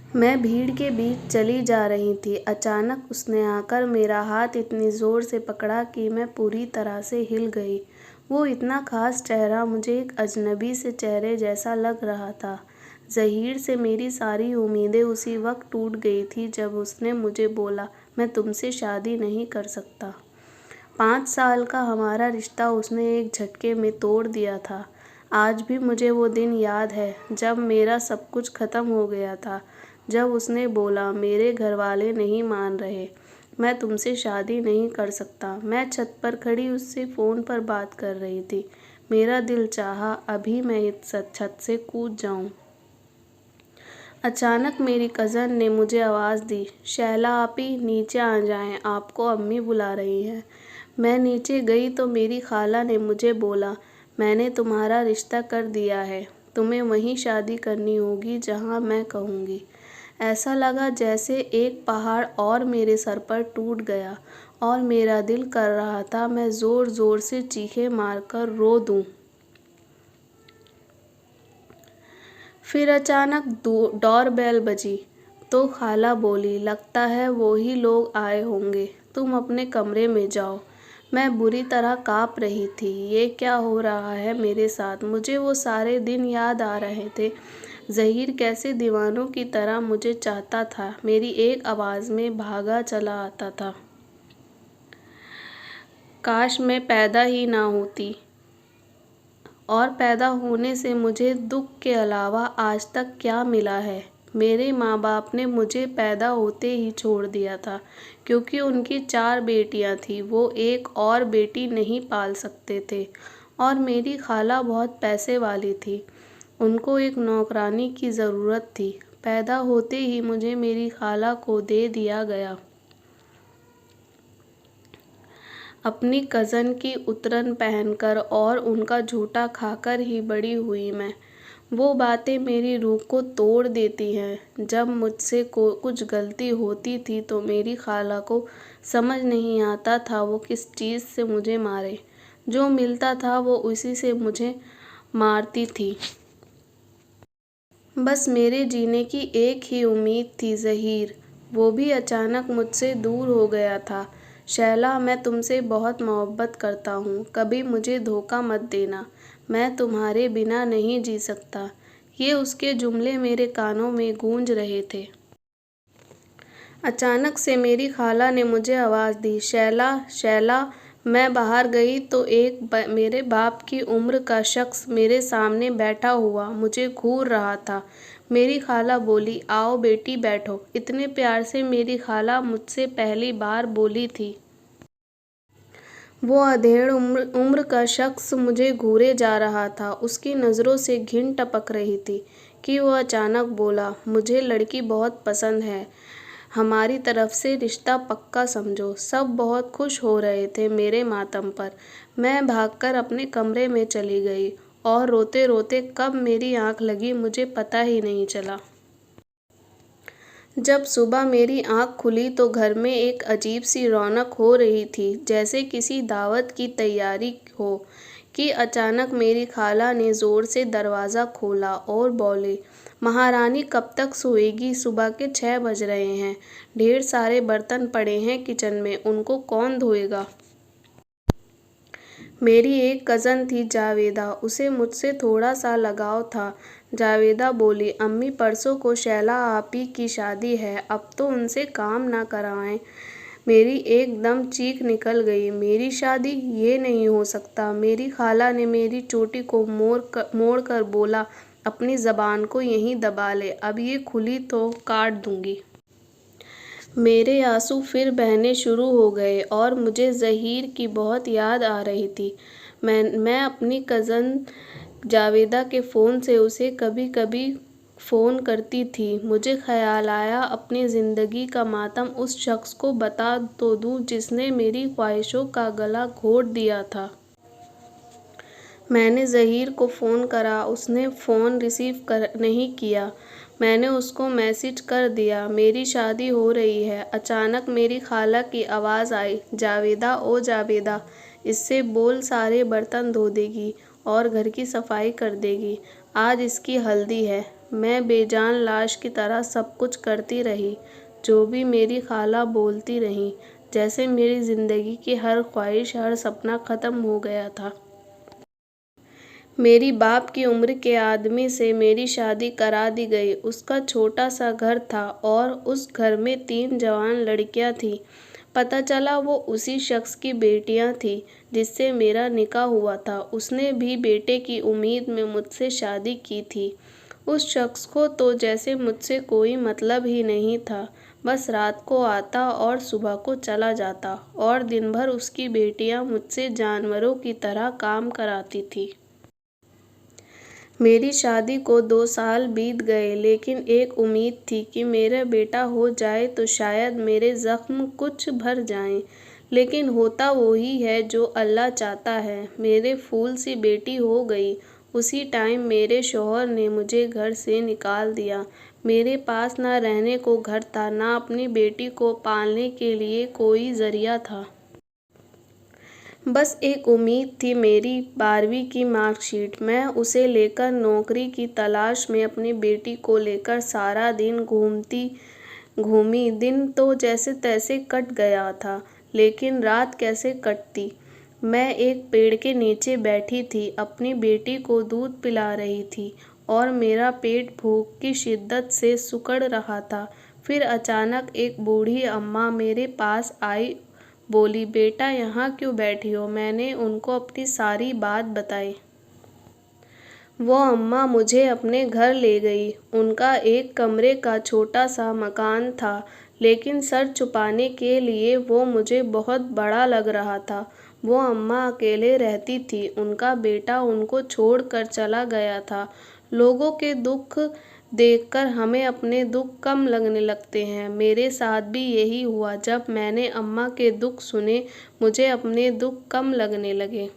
मैं भीड़ के बीच चली जा रही थी। अचानक उसने आकर मेरा हाथ इतनी ज़ोर से पकड़ा कि मैं पूरी तरह से हिल गई। वो इतना ख़ास चेहरा मुझे एक अजनबी से चेहरे जैसा लग रहा था। ज़हीर से मेरी सारी उम्मीदें उसी वक्त टूट गई थी जब उसने मुझे बोला, मैं तुमसे शादी नहीं कर सकता। 5 साल का हमारा रिश्ता उसने एक झटके में तोड़ दिया था। आज भी मुझे वो दिन याद है जब मेरा सब कुछ ख़त्म हो गया था। जब उसने बोला, मेरे घरवाले नहीं मान रहे, मैं तुमसे शादी नहीं कर सकता। मैं छत पर खड़ी उससे फ़ोन पर बात कर रही थी। मेरा दिल चाहा अभी मैं इस छत से कूद जाऊं। अचानक मेरी कज़न ने मुझे आवाज़ दी, शैला आपी नीचे आ जाएं, आपको अम्मी बुला रही हैं। मैं नीचे गई तो मेरी खाला ने मुझे बोला, मैंने तुम्हारा रिश्ता कर दिया है, तुम्हें वहीं शादी करनी होगी जहां मैं कहूँगी। ऐसा लगा जैसे एक पहाड़ और मेरे सर पर टूट गया और मेरा दिल कर रहा था मैं ज़ोर ज़ोर से चीखें मारकर रो दूं। फिर अचानक डोरबेल बजी तो खाला बोली, लगता है वो ही लोग आए होंगे, तुम अपने कमरे में जाओ। मैं बुरी तरह काँप रही थी। ये क्या हो रहा है मेरे साथ? मुझे वो सारे दिन याद आ रहे थे। ज़हीर कैसे दीवानों की तरह मुझे चाहता था। मेरी एक आवाज़ में भागा चला आता था, काश मैं पैदा ही ना होती। और पैदा होने से मुझे दुख के अलावा आज तक क्या मिला है? मेरे माँ बाप ने मुझे पैदा होते ही छोड़ दिया था क्योंकि उनकी 4 बेटियाँ थीं। वो एक और बेटी नहीं पाल सकते थे और मेरी खाला बहुत पैसे वाली थी। उनको एक नौकरानी की ज़रूरत थी। पैदा होते ही मुझे मेरी खाला को दे दिया गया। अपनी कज़न की उतरन पहनकर और उनका झूठा खाकर ही बड़ी हुई मैं। वो बातें मेरी रूह को तोड़ देती हैं। जब मुझसे कुछ गलती होती थी तो मेरी खाला को समझ नहीं आता था वो किस चीज़ से मुझे मारे। जो मिलता था वो उसी से मुझे मारती थी। बस मेरे जीने की एक ही उम्मीद थी, ज़हीर। वो भी अचानक मुझसे दूर हो गया था। शैला, मैं तुमसे बहुत मोहब्बत करता हूँ, कभी मुझे धोखा मत देना। मैं तुम्हारे बिना नहीं जी सकता। ये उसके जुमले मेरे कानों में गूंज रहे थे। अचानक से मेरी खाला ने मुझे आवाज़ दी, शैला, शैला। मैं बाहर गई तो मेरे बाप की उम्र का शख्स मेरे सामने बैठा हुआ मुझे घूर रहा था। मेरी खाला बोली, आओ बेटी बैठो। इतने प्यार से मेरी खाला मुझसे पहली बार बोली थी। वो अधेड़ उम्र का शख्स मुझे घूरे जा रहा था। उसकी नज़रों से घिन टपक रही थी कि वो अचानक बोला, मुझे लड़की बहुत पसंद है, हमारी तरफ से रिश्ता पक्का समझो। सब बहुत खुश हो रहे थे मेरे मातम पर। मैं भागकर अपने कमरे में चली गई और रोते रोते कब मेरी आंख लगी मुझे पता ही नहीं चला। जब सुबह मेरी आँख खुली तो घर में एक अजीब सी रौनक हो रही थी, जैसे किसी दावत की तैयारी हो। कि अचानक मेरी खाला ने ज़ोर से दरवाज़ा खोला और बोले, महारानी कब तक सोएगी? सुबह के 6 बज रहे हैं। ढेर सारे बर्तन पड़े हैं किचन में, उनको कौन धोएगा? मेरी एक कज़न थी जावेदा, उसे मुझसे थोड़ा सा लगाव था। जावेदा बोली, अम्मी परसों को शैला आपी की शादी है, अब तो उनसे काम ना कराएं। मेरी एकदम चीख निकल गई, मेरी शादी? ये नहीं हो सकता। मेरी खाला ने मेरी चोटी को मोड़ कर बोला, अपनी ज़बान को यहीं दबा ले, अब ये खुली तो काट दूंगी। मेरे आंसू फिर बहने शुरू हो गए और मुझे ज़हीर की बहुत याद आ रही थी। मैं अपनी कज़न जावेदा के फ़ोन से उसे कभी कभी फ़ोन करती थी। मुझे ख़याल आया अपनी ज़िंदगी का मातम उस शख्स को बता तो दूँ जिसने मेरी ख्वाहिशों का गला घोट दिया था। मैंने ज़हीर को फ़ोन करा, उसने फ़ोन रिसीव नहीं किया। मैंने उसको मैसेज कर दिया, मेरी शादी हो रही है। अचानक मेरी खाला की आवाज़ आई, जावेदा, ओ जावेदा, इससे बोल सारे बर्तन धो देगी और घर की सफाई कर देगी। आज इसकी हल्दी है। मैं बेजान लाश की तरह सब कुछ करती रही, जो भी मेरी खाला बोलती रहीं, जैसे मेरी ज़िंदगी की हर ख्वाहिश, हर सपना ख़त्म हो गया था। मेरी बाप की उम्र के आदमी से मेरी शादी करा दी गई। उसका छोटा सा घर था और उस घर में 3 जवान लड़कियां थीं। पता चला वो उसी शख्स की बेटियां थीं जिससे मेरा निकाह हुआ था। उसने भी बेटे की उम्मीद में मुझसे शादी की थी। उस शख्स को तो जैसे मुझसे कोई मतलब ही नहीं था। बस रात को आता और सुबह को चला जाता और दिन भर उसकी बेटियां मुझसे जानवरों की तरह काम कराती थीं। मेरी शादी को 2 साल बीत गए, लेकिन एक उम्मीद थी कि मेरा बेटा हो जाए तो शायद मेरे ज़ख्म कुछ भर जाएं। लेकिन होता वही है जो अल्लाह चाहता है। मेरे फूल सी बेटी हो गई। उसी टाइम मेरे शौहर ने मुझे घर से निकाल दिया। मेरे पास ना रहने को घर था, ना अपनी बेटी को पालने के लिए कोई ज़रिया था। बस एक उम्मीद थी, मेरी 12वीं की मार्कशीट। मैं उसे लेकर नौकरी की तलाश में अपनी बेटी को लेकर सारा दिन घूमी। दिन तो जैसे तैसे कट गया था, लेकिन रात कैसे कटती। मैं एक पेड़ के नीचे बैठी थी, अपनी बेटी को दूध पिला रही थी और मेरा पेट भूख की शिद्दत से सिकुड़ रहा था। फिर अचानक एक बूढ़ी अम्मा मेरे पास आई, बोली, बेटा यहाँ क्यों बैठी हो? मैंने उनको अपनी सारी बात बताई। वो अम्मा मुझे अपने घर ले गई। उनका एक कमरे का छोटा सा मकान था, लेकिन सर छुपाने के लिए वो मुझे बहुत बड़ा लग रहा था। वो अम्मा अकेले रहती थी, उनका बेटा उनको छोड़कर चला गया था। लोगों के दुख देखकर हमें अपने दुख कम लगने लगते हैं। मेरे साथ भी यही हुआ। जब मैंने अम्मा के दुख सुने, मुझे अपने दुख कम लगने लगे।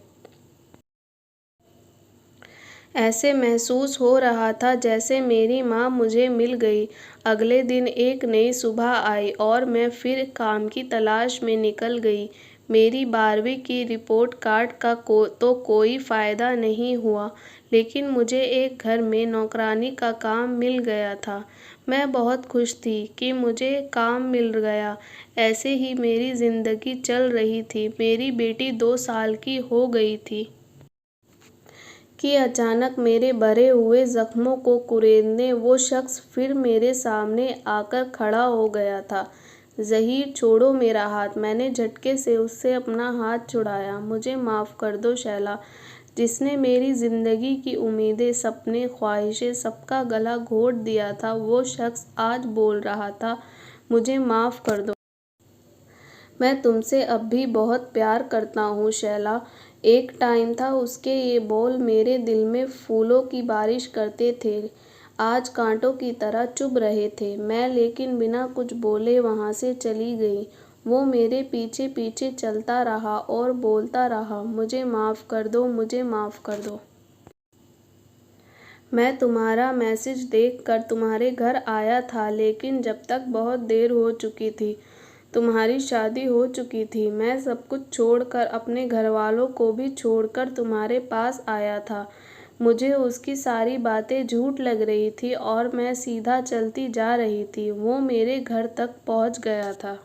ऐसे महसूस हो रहा था जैसे मेरी माँ मुझे मिल गई। अगले दिन एक नई सुबह आई और मैं फिर काम की तलाश में निकल गई। मेरी 12वीं की रिपोर्ट कार्ड का तो कोई फ़ायदा नहीं हुआ, लेकिन मुझे एक घर में नौकरानी का काम मिल गया था। मैं बहुत खुश थी कि मुझे काम मिल गया। ऐसे ही मेरी ज़िंदगी चल रही थी। मेरी बेटी 2 साल की हो गई थी कि अचानक मेरे भरे हुए ज़ख्मों को कुरेदने वो शख्स फिर मेरे सामने आकर खड़ा हो गया था। ज़हीर, छोड़ो मेरा हाथ। मैंने झटके से उससे अपना हाथ छुड़ाया। मुझे माफ़ कर दो शैला, जिसने मेरी ज़िंदगी की उम्मीदें, सपने, ख्वाहिशें सबका गला घोट दिया था। वो शख्स आज बोल रहा था, मुझे माफ़ कर दो। मैं तुमसे अब भी बहुत प्यार करता हूँ शैला। एक टाइम था, उसके ये बोल मेरे दिल में फूलों की बारिश करते थे, आज कांटों की तरह चुभ रहे थे। मैं लेकिन बिना कुछ बोले वहाँ से चली गई। वो मेरे पीछे पीछे चलता रहा और बोलता रहा, मुझे माफ़ कर दो, मुझे माफ़ कर दो। मैं तुम्हारा मैसेज देखकर तुम्हारे घर आया था, लेकिन जब तक बहुत देर हो चुकी थी। तुम्हारी शादी हो चुकी थी। मैं सब कुछ छोड़कर, अपने घरवालों को भी छोड़कर तुम्हारे पास आया था। मुझे उसकी सारी बातें झूठ लग रही थी और मैं सीधा चलती जा रही थी। वो मेरे घर तक पहुंच गया था।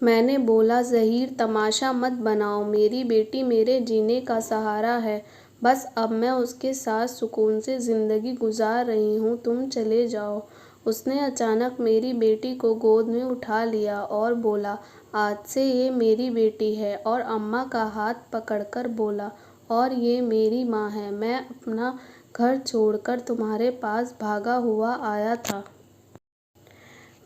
मैंने बोला, ज़हीर, तमाशा मत बनाओ। मेरी बेटी मेरे जीने का सहारा है। बस अब मैं उसके साथ सुकून से ज़िंदगी गुजार रही हूँ, तुम चले जाओ। उसने अचानक मेरी बेटी को गोद में उठा लिया और बोला, आज से ये मेरी बेटी है, और अम्मा का हाथ पकड़कर बोला, और ये मेरी माँ है। मैं अपना घर छोड़कर तुम्हारे पास भागा हुआ आया था।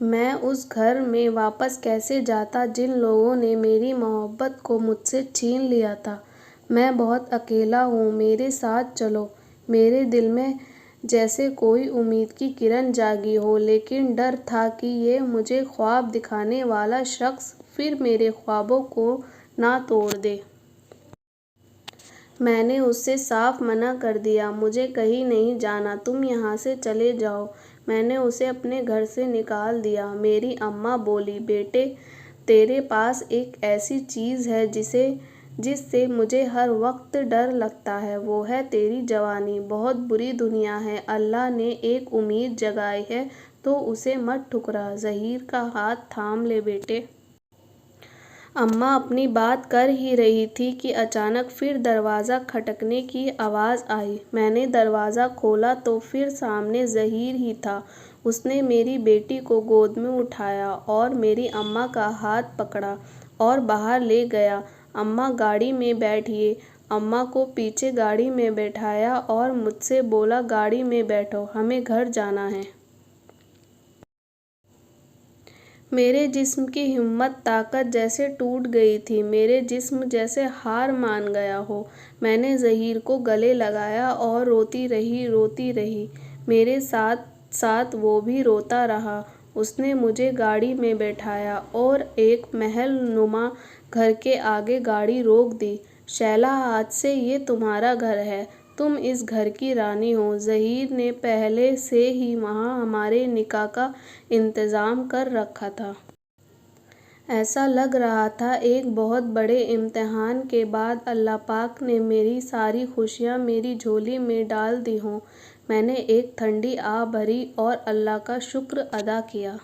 मैं उस घर में वापस कैसे जाता जिन लोगों ने मेरी मोहब्बत को मुझसे छीन लिया था। मैं बहुत अकेला हूँ, मेरे साथ चलो। मेरे दिल में जैसे कोई उम्मीद की किरण जागी हो, लेकिन डर था कि ये मुझे ख्वाब दिखाने वाला शख्स फिर मेरे ख्वाबों को ना तोड़ दे। मैंने उससे साफ मना कर दिया, मुझे कहीं नहीं जाना, तुम यहाँ से चले जाओ। मैंने उसे अपने घर से निकाल दिया। मेरी अम्मा बोली, बेटे, तेरे पास एक ऐसी चीज़ है जिसे जिससे मुझे हर वक्त डर लगता है, वो है तेरी जवानी। बहुत बुरी दुनिया है, अल्लाह ने एक उम्मीद जगाई है तो उसे मत ठुकरा। ज़हीर का हाथ थाम ले बेटे। अम्मा अपनी बात कर ही रही थी कि अचानक फिर दरवाज़ा खटकने की आवाज़ आई। मैंने दरवाज़ा खोला तो फिर सामने ज़हीर ही था। उसने मेरी बेटी को गोद में उठाया और मेरी अम्मा का हाथ पकड़ा और बाहर ले गया। अम्मा गाड़ी में बैठिए। अम्मा को पीछे गाड़ी में बैठाया और मुझसे बोला, गाड़ी में बैठो, हमें घर जाना है। मेरे जिस्म की हिम्मत ताकत जैसे टूट गई थी, मेरे जिस्म जैसे हार मान गया हो। मैंने ज़हीर को गले लगाया और रोती रही। मेरे साथ साथ वो भी रोता रहा। उसने मुझे गाड़ी में बैठाया और एक महल नुमा घर के आगे गाड़ी रोक दी। शैला, आज से ये तुम्हारा घर है, तुम इस घर की रानी हो। ज़हीर ने पहले से ही वहाँ हमारे निकाह का इंतज़ाम कर रखा था। ऐसा लग रहा था एक बहुत बड़े इम्तिहान के बाद अल्लाह पाक ने मेरी सारी खुशियाँ मेरी झोली में डाल दी हों। मैंने एक ठंडी आह भरी और अल्लाह का शुक्र अदा किया।